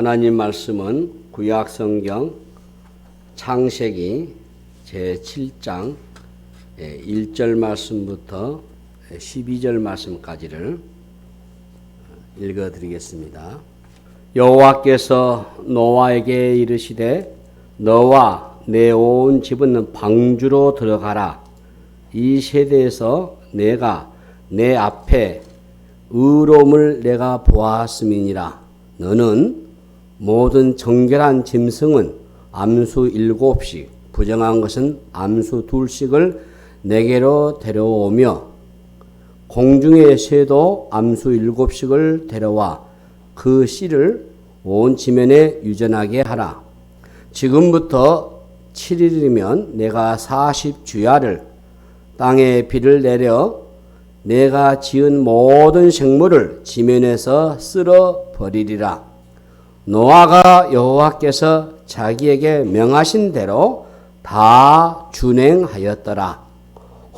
하나님 말씀은 구약 성경 창세기 제7장 1절 말씀부터 12절 말씀까지를 읽어드리겠습니다. 여호와께서 노아에게 이르시되 너와 내 온 집은 방주로 들어가라. 이 세대에서 내가 내 앞에 의로움을 내가 보았음이니라. 너는 모든 정결한 짐승은 암수 7씩 부정한 것은 암수 2씩을 내게로 데려오며 공중의 새도 암수 7씩을 데려와 그 씨를 온 지면에 유전하게 하라. 지금부터 7일이면 내가 40주야를 땅에 비를 내려 내가 지은 모든 생물을 지면에서 쓸어 버리리라. 노아가 여호와께서 자기에게 명하신 대로 다 준행하였더라.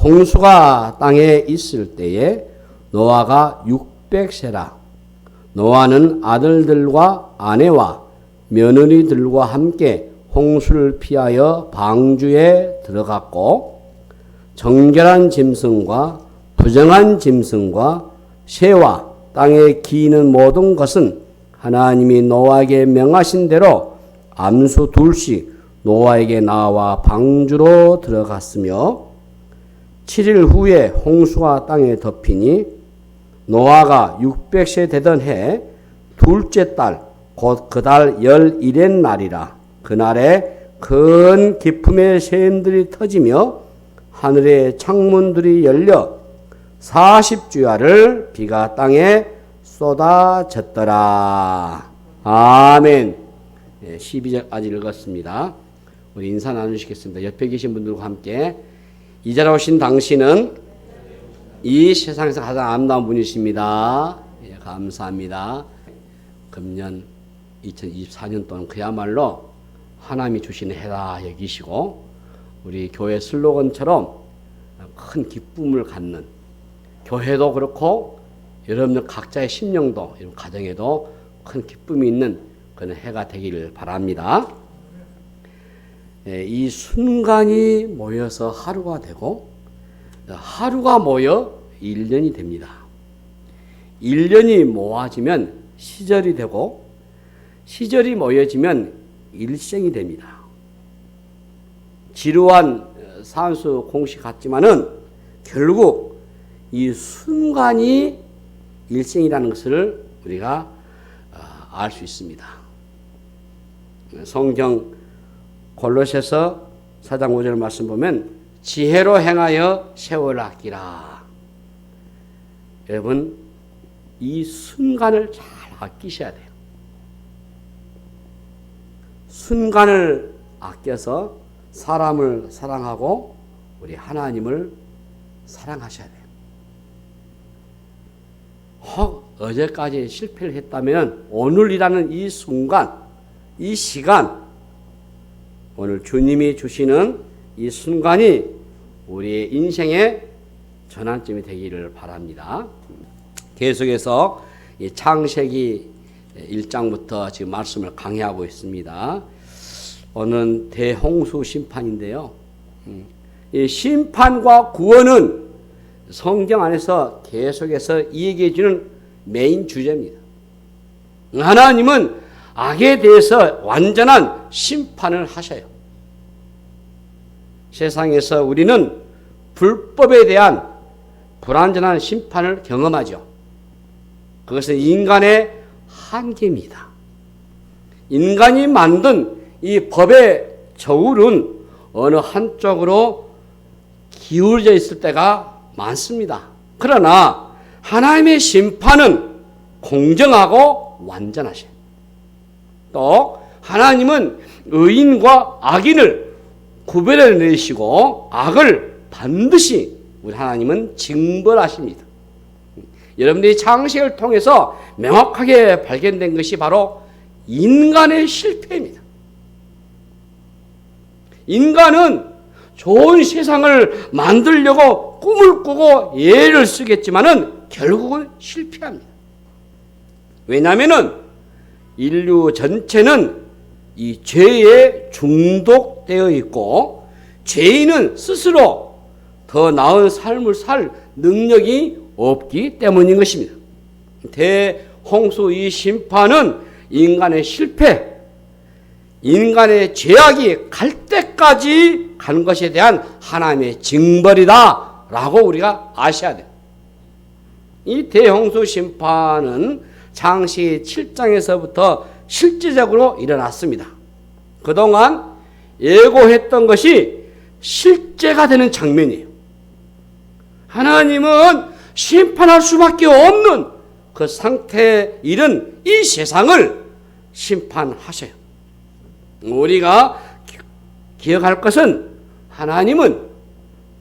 홍수가 땅에 있을 때에 노아가 600세라. 노아는 아들들과 아내와 며느리들과 함께 홍수를 피하여 방주에 들어갔고 정결한 짐승과 부정한 짐승과 새와 땅에 기는 모든 것은 하나님이 노아에게 명하신 대로 암수 2씩 노아에게 나와 방주로 들어갔으며 7일 후에 홍수가 땅에 덮이니 노아가 600세 되던 해 둘째 달 곧 그 달 11의 날이라. 그날에 큰 기품의 샘들이 터지며 하늘의 창문들이 열려 40주야를 비가 땅에 쏟아졌더라. 아멘. 12절까지 읽었습니다. 우리 인사 나누시겠습니다. 옆에 계신 분들과 함께 이 자리에 오신 당신은 이 세상에서 가장 아름다운 분이십니다. 예, 감사합니다. 금년 2024년 동안 그야말로 하나님이 주시는 해다 여기시고 우리 교회 슬로건처럼 큰 기쁨을 갖는 교회도 그렇고 여러분들 각자의 심령도 여러분 가정에도 큰 기쁨이 있는 그런 해가 되기를 바랍니다. 이 순간이 모여서 하루가 되고 하루가 모여 1년이 됩니다. 1년이 모아지면 시절이 되고 시절이 모여지면 일생이 됩니다. 지루한 산수 공식 같지만은 결국 이 순간이 일생이라는 것을 우리가 알 수 있습니다. 성경 골로새서 4장 5절 말씀 보면 지혜로 행하여 세월을 아끼라. 여러분 이 순간을 잘 아끼셔야 돼요. 순간을 아껴서 사람을 사랑하고 우리 하나님을 사랑하셔야 돼요. 어제까지 실패를 했다면 오늘이라는 이 순간, 이 시간, 오늘 주님이 주시는 이 순간이 우리의 인생의 전환점이 되기를 바랍니다. 계속해서 이 창세기 1장부터 지금 말씀을 강의하고 있습니다. 오늘은 대홍수 심판인데요. 이 심판과 구원은 성경 안에서 계속해서 얘기해 주는 메인 주제입니다. 하나님은 악에 대해서 완전한 심판을 하셔요. 세상에서 우리는 불법에 대한 불완전한 심판을 경험하죠. 그것은 인간의 한계입니다. 인간이 만든 이 법의 저울은 어느 한쪽으로 기울어져 있을 때가 많습니다. 그러나 하나님의 심판은 공정하고 완전하셔요. 또 하나님은 의인과 악인을 구별해 내시고 악을 반드시 우리 하나님은 징벌하십니다. 여러분들이 창세기를 통해서 명확하게 발견된 것이 바로 인간의 실패입니다. 인간은 좋은 세상을 만들려고 꿈을 꾸고 예를 쓰겠지만은 결국은 실패합니다. 왜냐하면은 인류 전체는 이 죄에 중독되어 있고 죄인은 스스로 더 나은 삶을 살 능력이 없기 때문인 것입니다. 대홍수 이 심판은 인간의 실패, 인간의 죄악이 갈 때까지 가는 것에 대한 하나님의 징벌이다 라고 우리가 아셔야 돼요. 이 대홍수 심판은 창세기 7장에서부터 실제적으로 일어났습니다. 그동안 예고했던 것이 실제가 되는 장면이에요. 하나님은 심판할 수밖에 없는 그 상태에 이른 이 세상을 심판하셔요. 우리가 기억할 것은 하나님은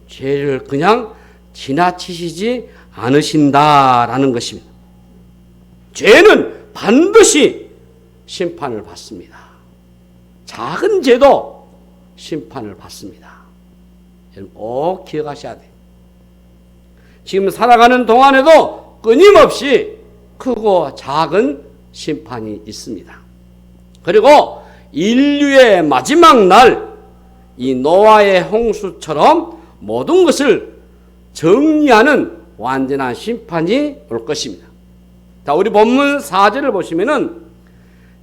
죄를 그냥 지나치시지 않으신다라는 것입니다. 죄는 반드시 심판을 받습니다. 작은 죄도 심판을 받습니다. 여러분 꼭 기억하셔야 돼요. 지금 살아가는 동안에도 끊임없이 크고 작은 심판이 있습니다. 그리고 인류의 마지막 날 이 노아의 홍수처럼 모든 것을 정리하는 완전한 심판이 올 것입니다. 자, 우리 본문 4절을 보시면은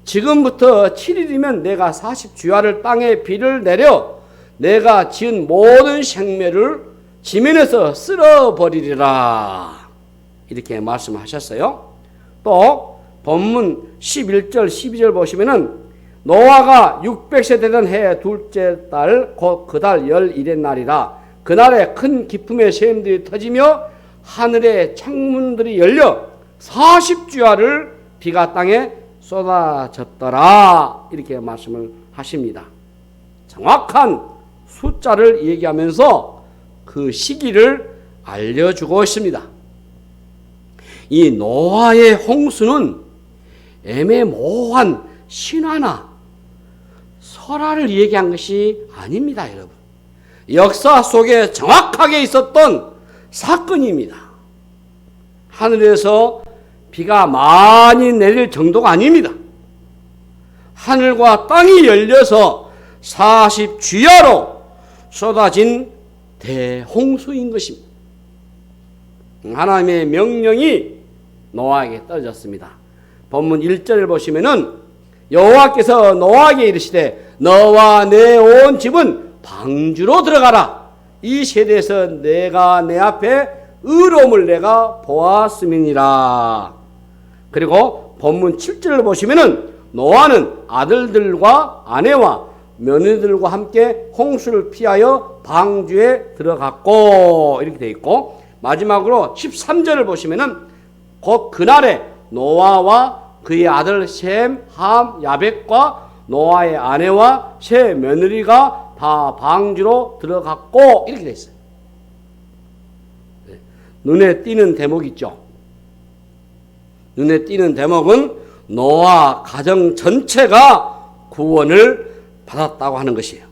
지금부터 7일이면 내가 40주야를 땅에 비를 내려 내가 지은 모든 생매를 지면에서 쓸어버리리라 이렇게 말씀하셨어요. 또 본문 11절 12절 보시면은 노아가 600세 되던 해 둘째 달 곧 그 달 11의 날이라 그날에 큰 기품의 샘들이 터지며 하늘의 창문들이 열려 40주야를 비가 땅에 쏟아졌더라 이렇게 말씀을 하십니다. 정확한 숫자를 얘기하면서 그 시기를 알려주고 있습니다. 이 노아의 홍수는 애매모호한 신화나 설화를 얘기한 것이 아닙니다, 여러분. 역사 속에 정확하게 있었던 사건입니다. 하늘에서 비가 많이 내릴 정도가 아닙니다. 하늘과 땅이 열려서 40주야로 쏟아진 대홍수인 것입니다. 하나님의 명령이 노아에게 떨어졌습니다. 본문 1절을 보시면은 여호와께서 노아에게 이르시되 너와 내 온 집은 방주로 들어가라. 이 세대에서 내가 내 앞에 의로움을 내가 보았음이니라. 그리고 본문 7절을 보시면은 노아는 아들들과 아내와 며느리들과 함께 홍수를 피하여 방주에 들어갔고 이렇게 되어 있고 마지막으로 13절을 보시면은 곧 그날에 노아와 그의 아들 셈, 함, 야벳과 노아의 아내와 세 며느리가 다 방주로 들어갔고 이렇게 되어 있어요. 눈에 띄는 대목 있죠. 눈에 띄는 대목은 노아 가정 전체가 구원을 받았다고 하는 것이에요.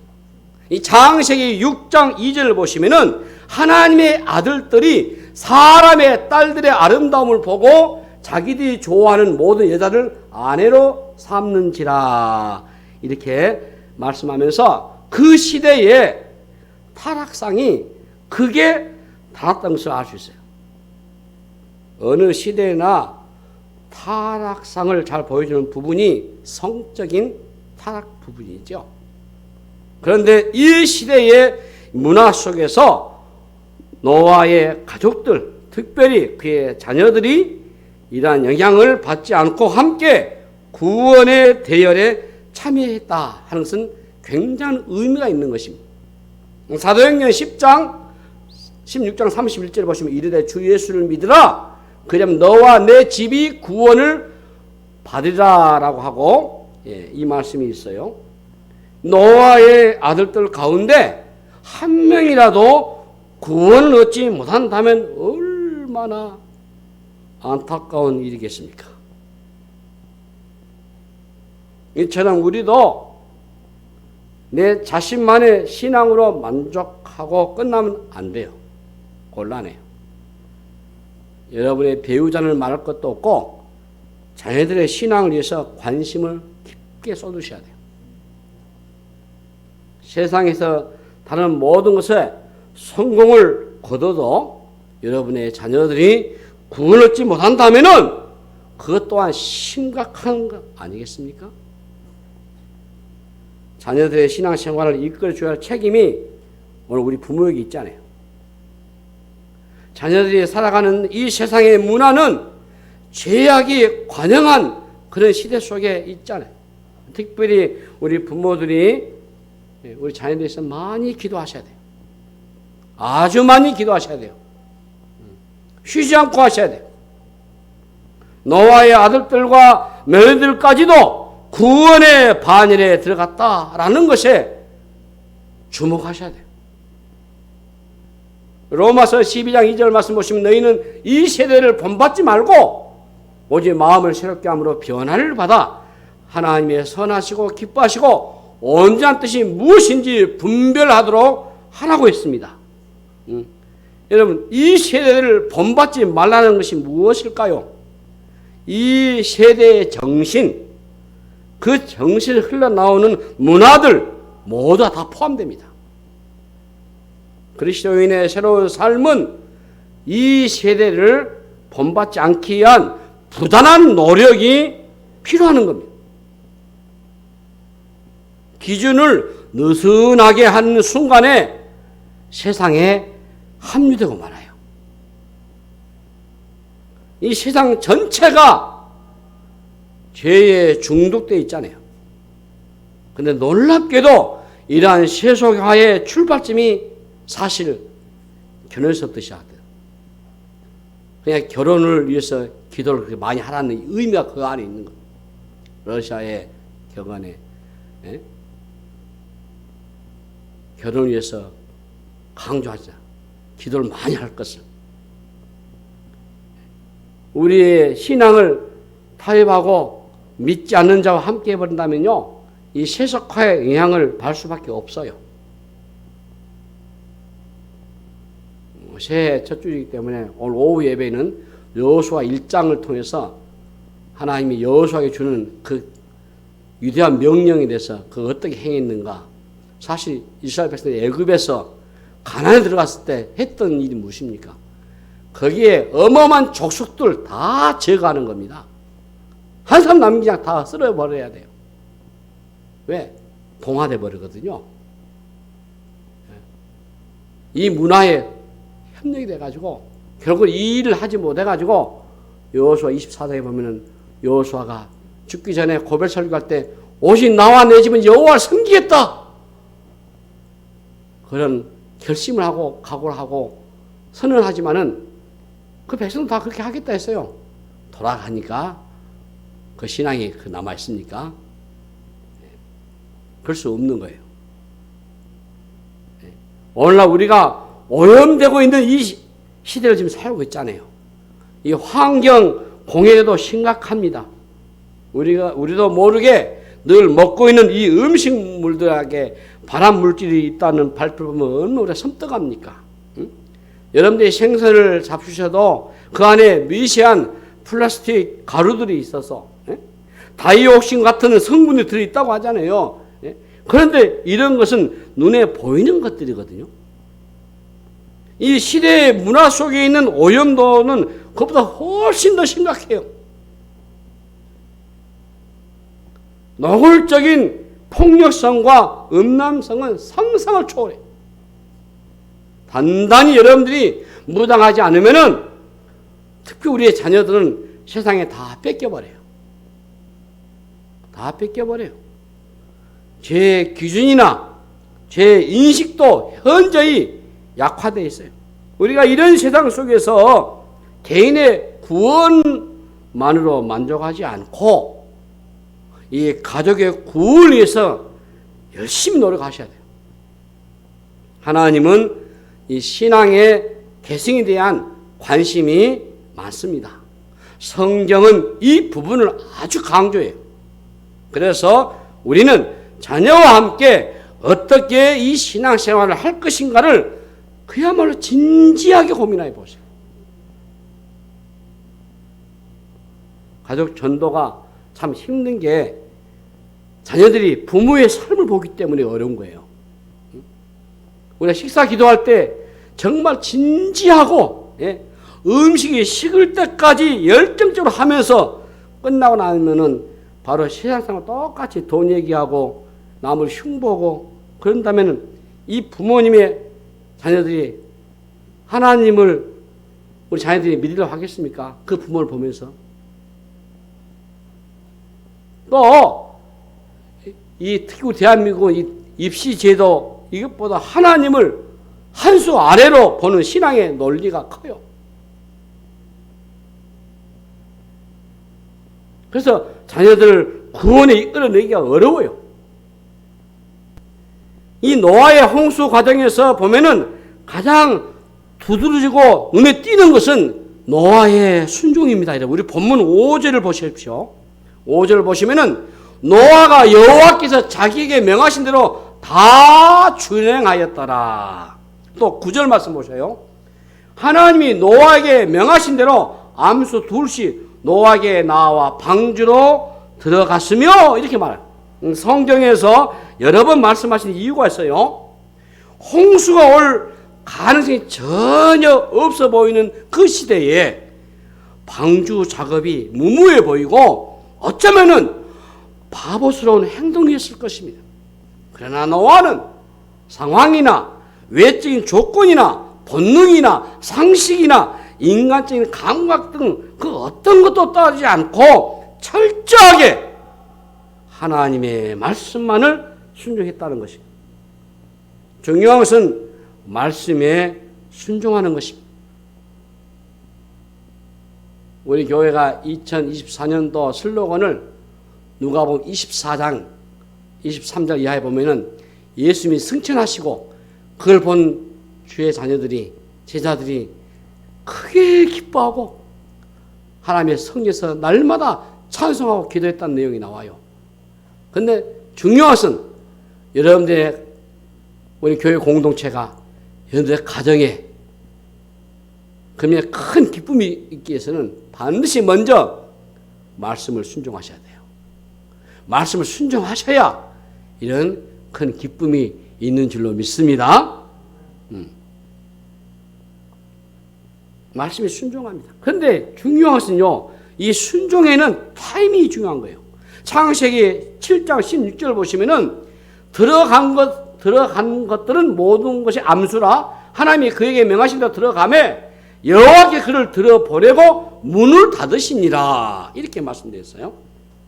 이 창세기 6장 2절을 보시면은 하나님의 아들들이 사람의 딸들의 아름다움을 보고 자기들이 좋아하는 모든 여자를 아내로 삼는지라 이렇게 말씀하면서 그 시대의 타락상이 크게 달았다는 것을 알 수 있어요. 어느 시대나 타락상을 잘 보여주는 부분이 성적인 타락 부분이죠. 그런데 이 시대의 문화 속에서 노아의 가족들, 특별히 그의 자녀들이 이러한 영향을 받지 않고 함께 구원의 대열에 참여했다 하는 것은 굉장한 의미가 있는 것입니다. 사도행전 10장 16장 31절에 보시면 이르되 주 예수를 믿으라 그러면 너와 내 집이 구원을 받으리라 라고 하고 이 말씀이 있어요. 노아의 아들들 가운데 한 명이라도 구원을 얻지 못한다면 얼마나 안타까운 일이겠습니까? 이처럼 우리도 내 자신만의 신앙으로 만족하고 끝나면 안 돼요. 곤란해요. 여러분의 배우자를 말할 것도 없고 자녀들의 신앙을 위해서 관심을 깊게 쏟으셔야 돼요. 세상에서 다른 모든 것에 성공을 거둬도 여러분의 자녀들이 구원을 얻지 못한다면은 그것 또한 심각한 거 아니겠습니까? 자녀들의 신앙생활을 이끌어줘야 할 책임이 오늘 우리 부모에게 있잖아요. 자녀들이 살아가는 이 세상의 문화는 죄악이 관영한 그런 시대 속에 있잖아요. 특별히 우리 부모들이 우리 자녀들에 대해서 많이 기도하셔야 돼요. 아주 많이 기도하셔야 돼요. 쉬지 않고 하셔야 돼요. 노아의 아들들과 며느리들까지도 구원의 반열에 들어갔다라는 것에 주목하셔야 돼요. 로마서 12장 2절 말씀 보시면 너희는 이 세대를 본받지 말고 오직 마음을 새롭게 함으로 변화를 받아 하나님의 선하시고 기뻐하시고 온전한 뜻이 무엇인지 분별하도록 하라고 했습니다. 여러분, 이 세대를 본받지 말라는 것이 무엇일까요? 이 세대의 정신, 그 정신을 흘러나오는 문화들 모두 다 포함됩니다. 그리스도인의 새로운 삶은 이 세대를 본받지 않기 위한 부단한 노력이 필요한 겁니다. 기준을 느슨하게 하는 순간에 세상에 합류되고 말아요. 이 세상 전체가 죄에 중독되어 있잖아요. 그런데 놀랍게도 이러한 세속화의 출발점이 사실 결혼에서부터 시작돼요. 그냥 결혼을 위해서 기도를 그렇게 많이 하라는 의미가 그 안에 있는 거예요. 러시아의 격언에 결혼을 위해서 강조하자. 기도를 많이 할 것을. 우리의 신앙을 타협하고 믿지 않는 자와 함께 해버린다면요, 이 세속화의 영향을 받을 수밖에 없어요. 새해 첫 주이기 때문에 오늘 오후 예배는 여호수아 1장을 통해서 하나님이 여호수아에게 주는 그 위대한 명령에 대해서 그 어떻게 행했는가. 사실 이스라엘 백성들이 애굽에서 가나안에 들어갔을 때 했던 일이 무엇입니까? 거기에 어마어마한 족속들 다 제거하는 겁니다. 한 사람 남기지 않고 다 쓸어버려야 돼요. 왜? 동화돼 버리거든요. 이 문화에 협력이 돼가지고 결국 이 일을 하지 못해가지고 여호수아 24장에 보면은 여호수아가 죽기 전에 고별 설교할 때 오직 나와 내 집은 여호와를 섬기겠다, 그런 결심을 하고 각오를 하고 선언을 하지만은 그 백성은 다 그렇게 하겠다 했어요. 돌아가니까 그 신앙이 남아 있습니까? 그럴 수 없는 거예요. 오늘날 우리가 오염되고 있는 이 시대를 지금 살고 있잖아요. 이 환경 공해도 심각합니다. 우리도 모르게 늘 먹고 있는 이 음식물들에게 발암 물질이 있다는 발표를 보면 얼마나 우리가 섬뜩합니까? 응? 여러분들이 생선을 잡수셔도 그 안에 미세한 플라스틱 가루들이 있어서 다이옥신 같은 성분이 들어있다고 하잖아요. 그런데 이런 것은 눈에 보이는 것들이거든요. 이 시대의 문화 속에 있는 오염도는 그것보다 훨씬 더 심각해요. 노골적인 폭력성과 음란성은 상상을 초월해요. 단단히 여러분들이 무당하지 않으면은 특히 우리의 자녀들은 세상에 다 뺏겨버려요. 다 뺏겨버려요. 제 기준이나 제 인식도 현저히 약화되어 있어요. 우리가 이런 세상 속에서 개인의 구원만으로 만족하지 않고 이 가족의 구원을 위해서 열심히 노력하셔야 돼요. 하나님은 이 신앙의 계승에 대한 관심이 많습니다. 성경은 이 부분을 아주 강조해요. 그래서 우리는 자녀와 함께 어떻게 이 신앙생활을 할 것인가를 그야말로 진지하게 고민해 보세요. 가족 전도가 참 힘든 게 자녀들이 부모의 삶을 보기 때문에 어려운 거예요. 우리가 식사 기도할 때 정말 진지하고 음식이 식을 때까지 열정적으로 하면서 끝나고 나면은 바로 세상사람 똑같이 돈 얘기하고 남을 흉보고 그런다면은 이 부모님의 자녀들이 하나님을 우리 자녀들이 믿으려고 하겠습니까? 그 부모를 보면서. 또 이 특히 대한민국 입시제도 이것보다 하나님을 한 수 아래로 보는 신앙의 논리가 커요. 그래서 자녀들을 구원에 이끌어내기가 어려워요. 이 노아의 홍수 과정에서 보면은 가장 두드러지고 눈에 띄는 것은 노아의 순종입니다. 우리 본문 5절을 보십시오. 5절을 보시면은 노아가 여호와께서 자기에게 명하신 대로 다 준행하였더라. 또 9절 말씀 보세요. 하나님이 노아에게 명하신 대로 암수 둘씩 노아에게 나와 방주로 들어갔으며 이렇게 말해요. 성경에서 여러 번 말씀하신 이유가 있어요. 홍수가 올 가능성이 전혀 없어 보이는 그 시대에 방주 작업이 무모해 보이고 어쩌면은 바보스러운 행동이었을 것입니다. 그러나 노아는 상황이나 외적인 조건이나 본능이나 상식이나 인간적인 감각 등 그 어떤 것도 따르지 않고 철저하게 하나님의 말씀만을 순종했다는 것입니다. 중요한 것은 말씀에 순종하는 것입니다. 우리 교회가 2024년도 슬로건을 누가복음 24장 23절 이하에 보면은 예수님이 승천하시고 그걸 본 주의 자녀들이 제자들이 크게 기뻐하고 하나님의 성에서 날마다 찬송하고 기도했다는 내용이 나와요. 그런데 중요한 것은 여러분들의 우리 교회 공동체가 여러분들의 가정에 그러면 큰 기쁨이 있기 위해서는 반드시 먼저 말씀을 순종하셔야 돼요. 말씀을 순종하셔야 이런 큰 기쁨이 있는 줄로 믿습니다. 말씀에 순종합니다. 그런데 중요한 것은요, 이 순종에는 타이밍이 중요한 거예요. 창세기 7장 16절 보시면은 들어간 것들은 모든 것이 암수라 하나님이 그에게 명하신 대로 들어가매 여호와께 그를 들어보내고 문을 닫으시니라 이렇게 말씀되어 있어요.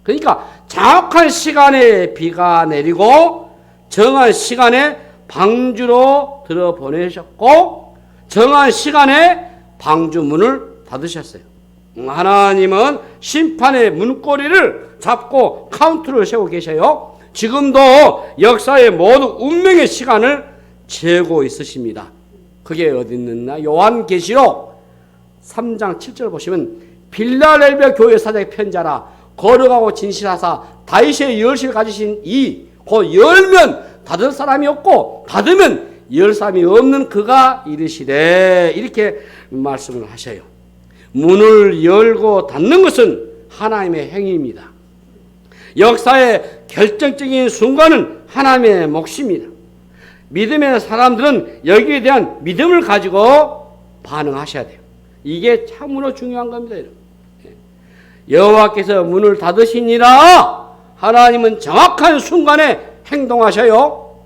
그러니까 정확한 시간에 비가 내리고 정한 시간에 방주로 들어보내셨고 정한 시간에 방주 문을 닫으셨어요. 하나님은 심판의 문고리를 잡고 카운트를 세우고 계셔요. 지금도 역사의 모든 운명의 시간을 재고 있으십니다. 그게 어디 있느냐? 요한계시록 3장 7절 보시면 빌라델비아 교회 사장의 편지하라. 거룩하고 진실하사 다윗의 열심을 가지신 곧 열면 닫을 사람이 없고 닫으면 열 사람이 없는 그가 이르시되 이렇게 말씀을 하셔요. 문을 열고 닫는 것은 하나님의 행위입니다. 역사의 결정적인 순간은 하나님의 몫입니다. 믿음의 사람들은 여기에 대한 믿음을 가지고 반응하셔야 돼요. 이게 참으로 중요한 겁니다. 여호와께서 문을 닫으시니라. 하나님은 정확한 순간에 행동하셔요.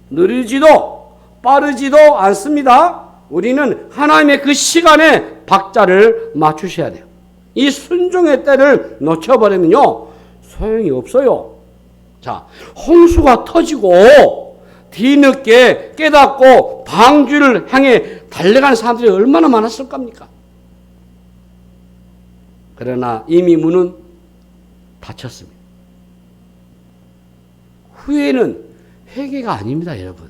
느리지도 빠르지도 않습니다. 우리는 하나님의 그 시간에 박자를 맞추셔야 돼요. 이 순종의 때를 놓쳐버리면요 소용이 없어요. 자, 홍수가 터지고 뒤늦게 깨닫고 방주를 향해 달려가는 사람들이 얼마나 많았을 겁니까? 그러나 이미 문은 닫혔습니다. 후회는 회개가 아닙니다, 여러분.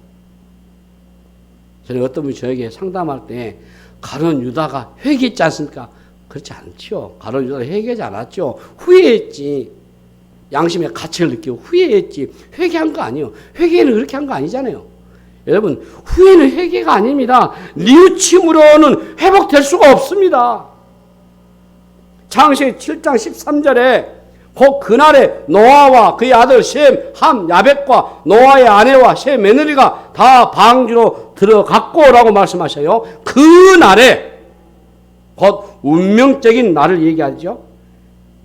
저는 어떤 분이 저에게 상담할 때 가룟 유다가 회개했지 않습니까? 그렇지 않죠. 가룟 유다가 회개하지 않았죠. 후회했지. 양심의 가책을 느끼고 후회했지. 회개한 거 아니에요. 회개는 그렇게 한 거 아니잖아요. 여러분, 후회는 회개가 아닙니다. 뉘우침으로는 회복될 수가 없습니다. 창세기 7장 13절에 곧 그날에 노아와 그의 아들 셈, 함, 야벳과 노아의 아내와 셈 며느리가 다 방주로 들어갔고라고 말씀하셔요. 그날에 곧 운명적인 날을 얘기하죠.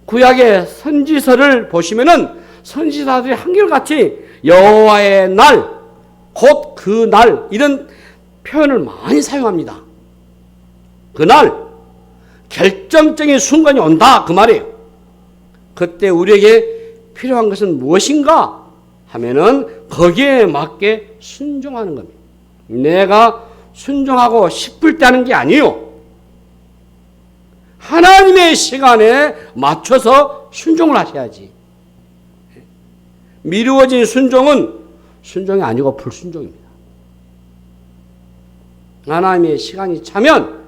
구약의 선지서를 보시면은 선지자들이 한결같이 여호와의 날, 곧 그 날 이런 표현을 많이 사용합니다. 그날 결정적인 순간이 온다 그 말이에요. 그때 우리에게 필요한 것은 무엇인가 하면은 거기에 맞게 순종하는 겁니다. 내가 순종하고 싶을 때 하는 게 아니에요. 하나님의 시간에 맞춰서 순종을 하셔야지. 미루어진 순종은 순종이 아니고 불순종입니다. 하나님의 시간이 차면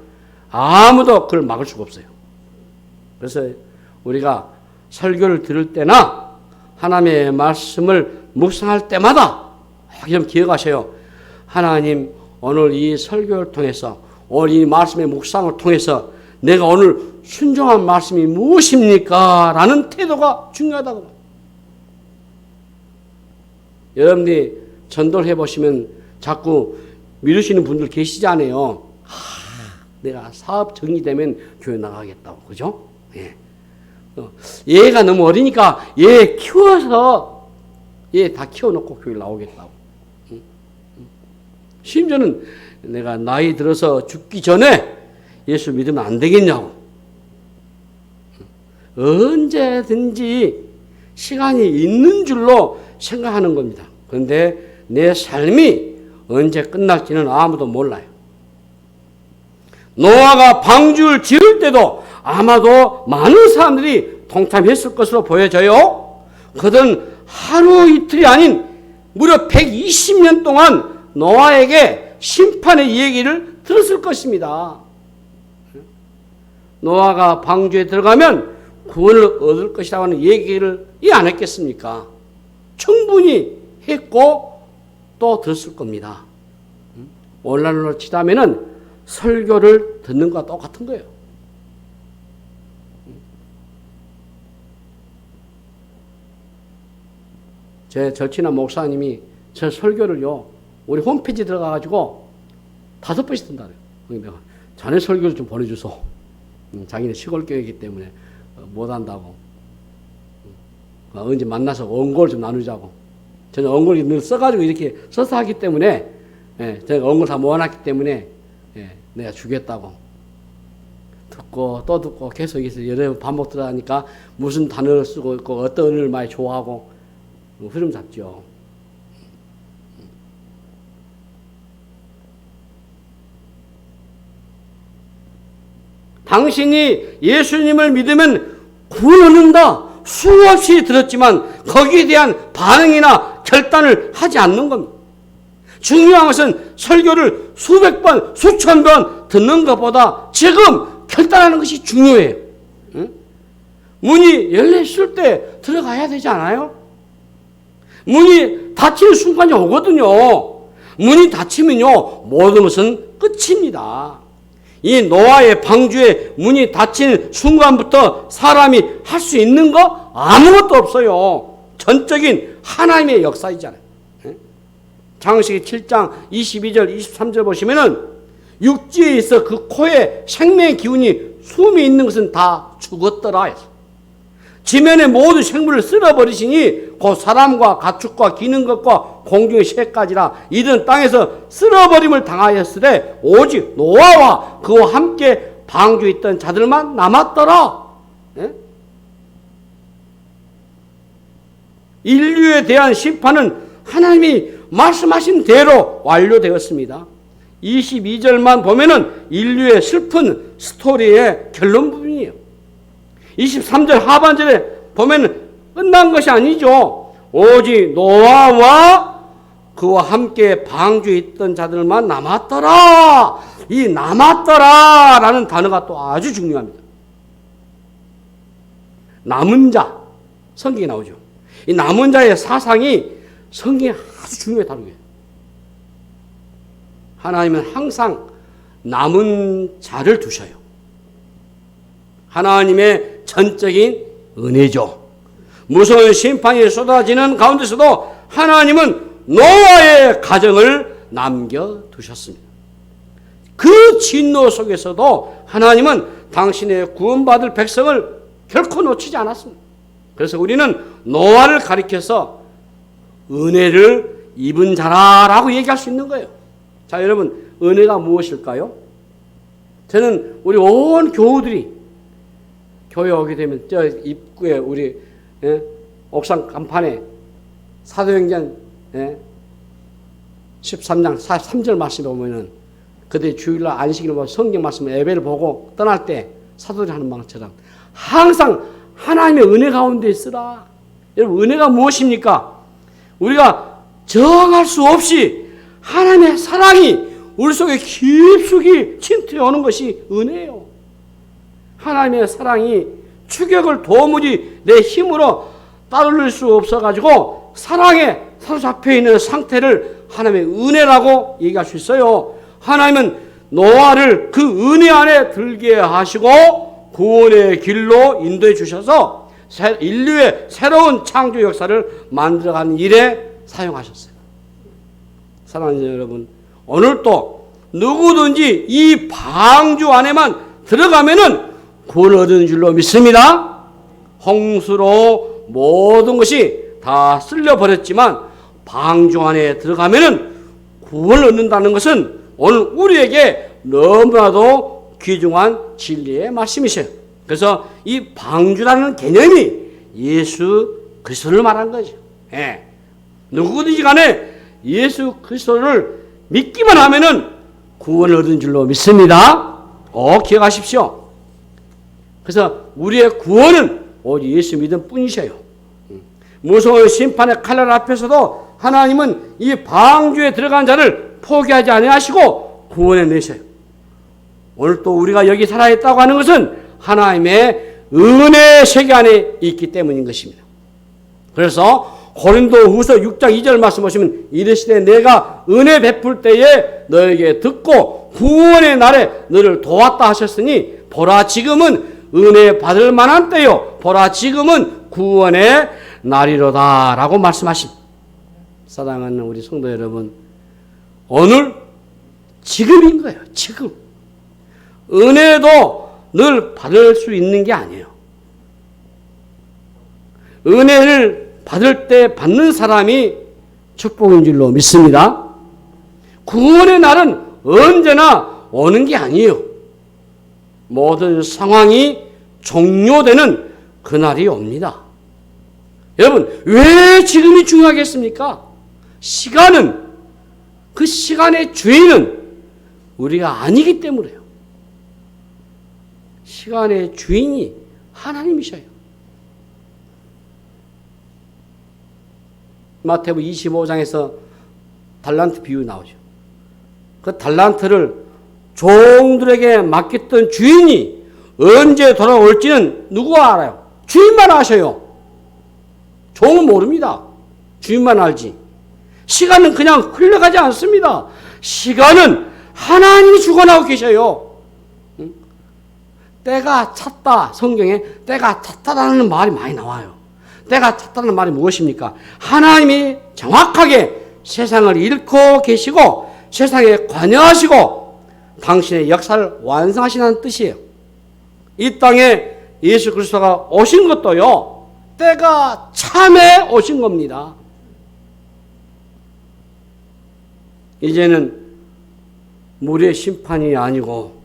아무도 그걸 막을 수가 없어요. 그래서 우리가 설교를 들을 때나 하나님의 말씀을 묵상할 때마다 좀 기억하세요. 하나님, 오늘 이 설교를 통해서, 오늘 이 말씀의 묵상을 통해서 내가 오늘 순종한 말씀이 무엇입니까? 라는 태도가 중요하다고. 여러분들이 전도를 해보시면 자꾸 미루시는 분들 계시잖아요. 내가 사업 정리되면 교회 나가겠다고. 그죠? 예. 얘가 너무 어리니까 얘 키워서 얘 다 키워놓고 교회 나오겠다고. 심지어는 내가 나이 들어서 죽기 전에 예수 믿으면 안 되겠냐고. 언제든지 시간이 있는 줄로 생각하는 겁니다. 그런데 내 삶이 언제 끝날지는 아무도 몰라요. 노아가 방주를 지을 때도 아마도 많은 사람들이 동참했을 것으로 보여져요. 그들은 하루 이틀이 아닌 무려 120년 동안 노아에게 심판의 얘기를 들었을 것입니다. 노아가 방주에 들어가면 구원을 얻을 것이라고 하는 얘기를 안 했겠습니까? 충분히 했고 또 들었을 겁니다. 오늘날로 치자면은 설교를 듣는 것과 똑같은 거예요. 제 절친한 목사님이 저 설교를요, 우리 홈페이지 들어가가지고 5번씩 든다 그래요. 내가 자네 설교를 좀 보내주소. 자기는 시골 교회이기 때문에 못한다고. 언제 만나서 원고를 좀 나누자고. 저는 원고를 늘 써가지고 이렇게 써서 하기 때문에, 제가 원고를 다 모아놨기 때문에, 내가 주겠다고. 듣고 또 듣고 계속 여러 번 반복 들어가니까 무슨 단어를 쓰고 있고 어떤 언어를 많이 좋아하고 흐름 잡죠. 당신이 예수님을 믿으면 구원 얻는다. 수없이 들었지만 거기에 대한 반응이나 결단을 하지 않는 겁니다. 중요한 것은 설교를 수백 번, 수천 번 듣는 것보다 지금 결단하는 것이 중요해요. 문이 열렸을 때 들어가야 되지 않아요? 문이 닫히는 순간이 오거든요. 문이 닫히면요, 모든 것은 끝입니다. 이 노아의 방주에 문이 닫힌 순간부터 사람이 할 수 있는 거 아무것도 없어요. 전적인 하나님의 역사이잖아요. 창세기 7장 22절 23절 보시면은 육지에 있어 그 코에 생명의 기운이 숨이 있는 것은 다 죽었더라 해서. 지면의 모든 생물을 쓸어버리시니 곧 사람과 가축과 기는 것과 공중의 새까지라 이들은 땅에서 쓸어버림을 당하였으되 오직 노아와 그와 함께 방주에 있던 자들만 남았더라. 네? 인류에 대한 심판은 하나님이 말씀하신 대로 완료되었습니다. 22절만 보면은 인류의 슬픈 스토리의 결론 부분이에요. 23절 하반절에 보면 끝난 것이 아니죠. 오직 노아와 그와 함께 방주에 있던 자들만 남았더라. 이 남았더라 라는 단어가 또 아주 중요합니다. 남은 자, 성경에 나오죠. 이 남은 자의 사상이 성경에 아주 중요하게 다루게. 하나님은 항상 남은 자를 두셔요. 하나님의 전적인 은혜죠. 무서운 심판이 쏟아지는 가운데서도 하나님은 노아의 가정을 남겨두셨습니다. 그 진노 속에서도 하나님은 당신의 구원받을 백성을 결코 놓치지 않았습니다. 그래서 우리는 노아를 가리켜서 은혜를 입은 자라라고 얘기할 수 있는 거예요. 자, 여러분, 은혜가 무엇일까요? 저는 우리 온 교우들이 교회 오게 되면 저 입구에 우리 옥상 간판에 사도행전 13장 3절 말씀에 보면은 그때 주일날 안식일을 보고 성경 말씀 예배를 보고 떠날 때 사도들이 하는 말처럼 항상 하나님의 은혜 가운데 있으라. 여러분, 은혜가 무엇입니까? 우리가 정할 수 없이 하나님의 사랑이 우리 속에 깊숙이 침투해 오는 것이 은혜예요. 하나님의 사랑이 추격을 도무지 내 힘으로 따를 수 없어가지고 사랑에 사로잡혀 있는 상태를 하나님의 은혜라고 얘기할 수 있어요. 하나님은 노아를 그 은혜 안에 들게 하시고 구원의 길로 인도해 주셔서 인류의 새로운 창조 역사를 만들어가는 일에 사용하셨어요. 사랑하는 여러분, 오늘도 누구든지 이 방주 안에만 들어가면은 구원을 얻는 줄로 믿습니다. 홍수로 모든 것이 다 쓸려버렸지만 방주 안에 들어가면은 구원을 얻는다는 것은 오늘 우리에게 너무나도 귀중한 진리의 말씀이셔요. 그래서 이 방주라는 개념이 예수 그리스도를 말한 거죠. 예. 누구든지 간에 예수 그리스도를 믿기만 하면은 구원을 얻은 줄로 믿습니다. 기억하십시오. 그래서 우리의 구원은 오직 예수 믿음 뿐이셔요. 무서운 심판의 칼날 앞에서도 하나님은 이 방주에 들어간 자를 포기하지 아니하시고 구원해 내셔요. 오늘 또 우리가 여기 살아있다고 하는 것은 하나님의 은혜 세계 안에 있기 때문인 것입니다. 그래서 고린도후서 6장 2절 말씀 보시면 이르시되 내가 은혜 베풀 때에 너에게 듣고 구원의 날에 너를 도왔다 하셨으니 보라 지금은 은혜 받을 만한 때요 보라 지금은 구원의 날이로다 라고 말씀하십니다. 사랑하는 우리 성도 여러분, 오늘 지금인 거예요. 지금 은혜도 늘 받을 수 있는 게 아니에요. 은혜를 받을 때 받는 사람이 축복인 줄로 믿습니다. 구원의 날은 언제나 오는 게 아니에요. 모든 상황이 종료되는 그날이 옵니다. 여러분, 왜 지금이 중요하겠습니까? 시간은, 그 시간의 주인은 우리가 아니기 때문에요. 시간의 주인이 하나님이셔요. 마태복음 25장에서 달란트 비유 나오죠. 그 달란트를 종들에게 맡겼던 주인이 언제 돌아올지는 누구가 알아요? 주인만 아셔요. 종은 모릅니다. 주인만 알지. 시간은 그냥 흘러가지 않습니다. 시간은 하나님이 주관하고 계셔요. 때가 찼다. 성경에 때가 찼다라는 말이 많이 나와요. 때가 찼다는 말이 무엇입니까? 하나님이 정확하게 세상을 잃고 계시고 세상에 관여하시고 당신의 역사를 완성하시는 뜻이에요. 이 땅에 예수 그리스도가 오신 것도요, 때가 참에 오신 겁니다. 이제는 물의 심판이 아니고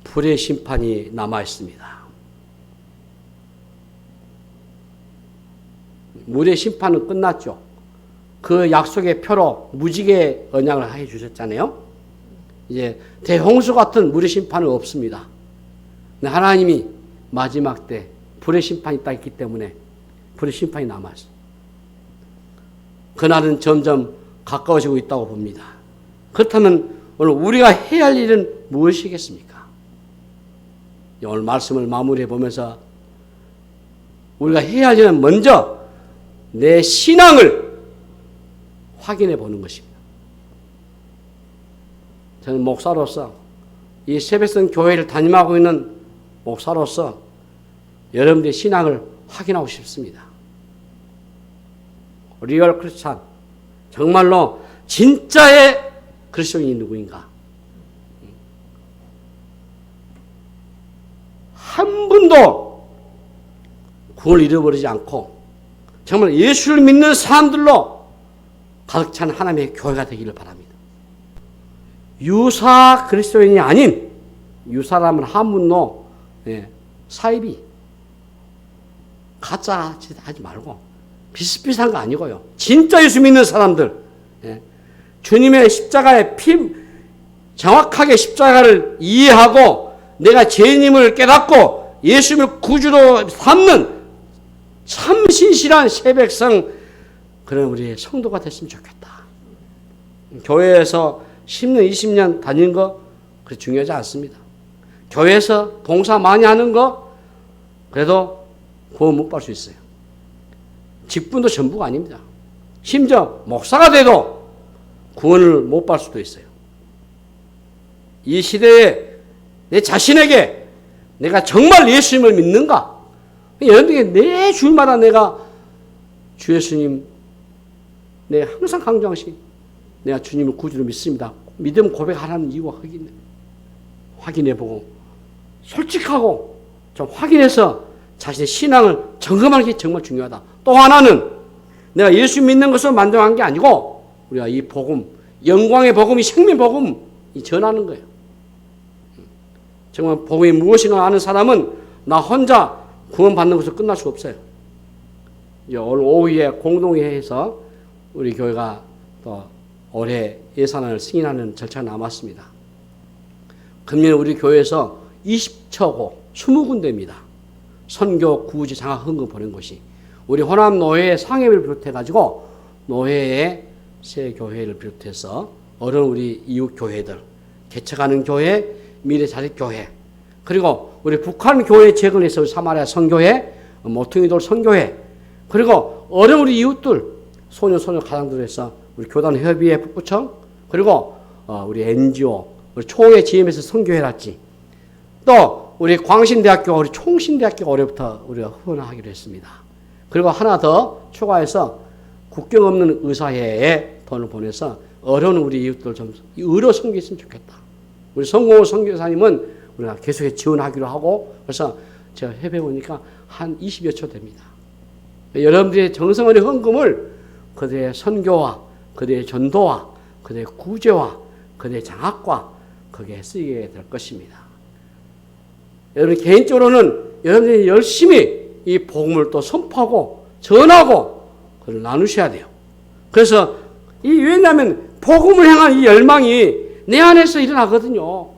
불의 심판이 남아 있습니다. 물의 심판은 끝났죠. 그 약속의 표로 무지개 언약을 해 주셨잖아요. 이제 대홍수 같은 물의 심판은 없습니다. 하나님이 마지막 때 불의 심판이 딱 있기 때문에 불의 심판이 남았어요. 그날은 점점 가까워지고 있다고 봅니다. 그렇다면 오늘 우리가 해야 할 일은 무엇이겠습니까? 오늘 말씀을 마무리해 보면서 우리가 해야 할 일은 먼저 내 신앙을 확인해 보는 것입니다. 저는 목사로서 이 세배성 교회를 담임하고 있는 목사로서 여러분들의 신앙을 확인하고 싶습니다. 리얼 크리스찬, 정말로 진짜의 그리스도인이 누구인가? 한 분도 구원을 잃어버리지 않고 정말 예수를 믿는 사람들로 가득 찬 하나님의 교회가 되기를 바랍니다. 유사 그리스도인이 아닌, 유사라면 한문로 사이비, 가짜 하지 말고 비슷비슷한 거 아니고요. 진짜 예수 믿는 사람들, 주님의 십자가의 정확하게 십자가를 이해하고 내가 죄인임을 깨닫고 예수님을 구주로 삼는 참 신실한 새 백성, 그런 우리의 성도가 됐으면 좋겠다. 교회에서 10년, 20년 다니는 거 그렇게 중요하지 않습니다. 교회에서 봉사 많이 하는 거 그래도 구원 못 받을 수 있어요. 직분도 전부가 아닙니다. 심지어 목사가 돼도 구원을 못 받을 수도 있어요. 이 시대에 내 자신에게 내가 정말 예수님을 믿는가? 여러분에게 매 주일마다 내가 주 예수님, 내가 항상 강조하시, 내가 주님을 구주로 믿습니다. 믿음 고백하라는 이유가 확인해보고 솔직하고 좀 확인해서 자신의 신앙을 점검하는 게 정말 중요하다. 또 하나는 내가 예수 믿는 것을 만족한 게 아니고 우리가 이 복음, 영광의 복음, 이 생명 복음이 전하는 거예요. 정말 복음이 무엇인가 아는 사람은 나 혼자 구원받는 것으로 끝날 수 없어요. 오늘 오후에 공동회에서 우리 교회가 또 올해 예산을 승인하는 절차가 남았습니다. 금년 우리 교회에서 20처고 20군데입니다. 선교 구제 장학 헌금 보낸 것이 우리 호남 노회 상회를 비롯해가지고 노회의 새 교회를 비롯해서 어른 우리 이웃 교회들, 개척하는 교회, 미래 자립 교회, 그리고 우리 북한 교회 재건해서 사마리아 선교회, 모퉁이돌 선교회, 그리고 어른 우리 이웃들, 소녀 가장들을 해서 우리 교단 협의회 북부청, 그리고 우리 NGO, 우리 총회 GM에서 선교해놨지. 또 우리 광신대학교, 우리 총신대학교 올해부터 우리가 후원하기로 했습니다. 그리고 하나 더 추가해서 국경 없는 의사회에 돈을 보내서 어려운 우리 이웃들 좀 의료 선교했으면 좋겠다. 우리 성공호 선교사님은 우리가 계속해 지원하기로 하고, 그래서 제가 해보니까 한 20여 초 됩니다. 여러분들의 정성어리 헌금을 그들의 선교와 그들의 전도와 그들의 구제와 그들의 장학과 거기에 쓰이게 될 것입니다. 여러분 개인적으로는 여러분들이 열심히 이 복음을 또 선포하고 전하고 그걸 나누셔야 돼요. 그래서 왜냐하면 복음을 향한 이 열망이 내 안에서 일어나거든요.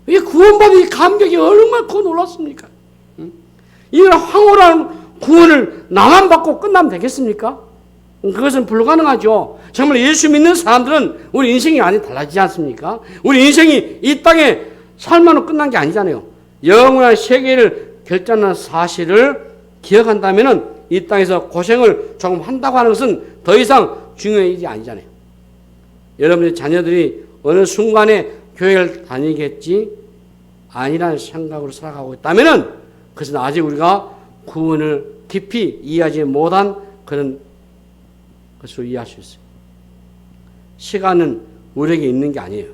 이 구원받은 이 감격이 얼마나 더 놀랐습니까? 이런 황홀한 구원을 나만 받고 끝나면 되겠습니까? 그것은 불가능하죠. 정말 예수 믿는 사람들은 우리 인생이 많이 달라지지 않습니까? 우리 인생이 이 땅에 삶만으로 끝난 게 아니잖아요. 영원한 세계를 결정하는 사실을 기억한다면 이 땅에서 고생을 조금 한다고 하는 것은 더 이상 중요한 일이 아니잖아요. 여러분의 자녀들이 어느 순간에 교회를 다니겠지 아니라는 생각으로 살아가고 있다면 그것은 아직 우리가 구원을 깊이 이해하지 못한 그런 것으로 이해할 수 있어요. 시간은 우리에게 있는 게 아니에요.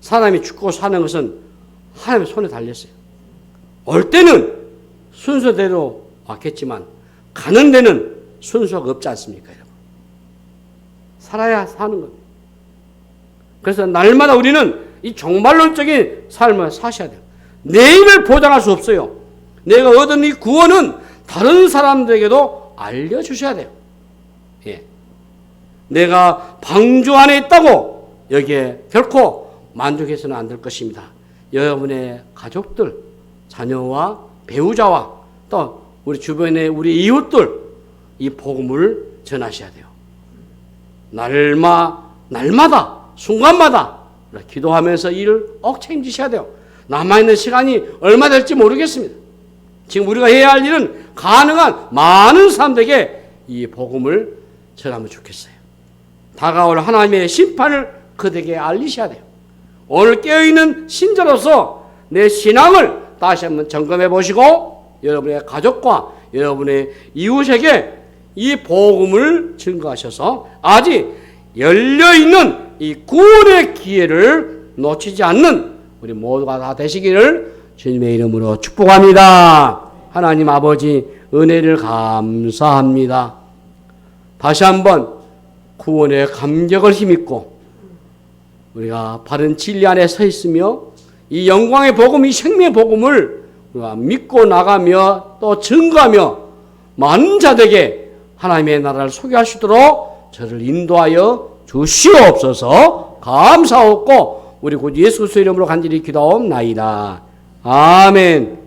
사람이 죽고 사는 것은 하나님의 손에 달렸어요. 올 때는 순서대로 왔겠지만 가는 데는 순서가 없지 않습니까, 여러분? 살아야 사는 겁니다. 그래서 날마다 우리는 이 종말론적인 삶을 사셔야 돼요. 내일을 보장할 수 없어요. 내가 얻은 이 구원은 다른 사람들에게도 알려주셔야 돼요. 예. 내가 방주 안에 있다고 여기에 결코 만족해서는 안 될 것입니다. 여러분의 가족들, 자녀와 배우자와 또 우리 주변의 우리 이웃들 이 복음을 전하셔야 돼요. 날마다 순간마다 기도하면서 일을 책임지셔야 돼요. 남아있는 시간이 얼마 될지 모르겠습니다. 지금 우리가 해야 할 일은 가능한 많은 사람들에게 이 복음을 전하면 좋겠어요. 다가올 하나님의 심판을 그들에게 알리셔야 돼요. 오늘 깨어있는 신자로서 내 신앙을 다시 한번 점검해 보시고 여러분의 가족과 여러분의 이웃에게 이 복음을 증거하셔서 아직 열려있는 이 구원의 기회를 놓치지 않는 우리 모두가 다 되시기를 주님의 이름으로 축복합니다. 하나님 아버지 은혜를 감사합니다. 다시 한번 구원의 감격을 힘입고 우리가 바른 진리 안에 서 있으며 이 영광의 복음, 이 생명의 복음을 우리가 믿고 나가며 또 증거하며 많은 자들에게 하나님의 나라를 소개할 수 있도록 저를 인도하여 주시옵소서. 감사하고 우리 곧 예수 그리스도의 이름으로 간절히 기도하옵나이다. 아멘.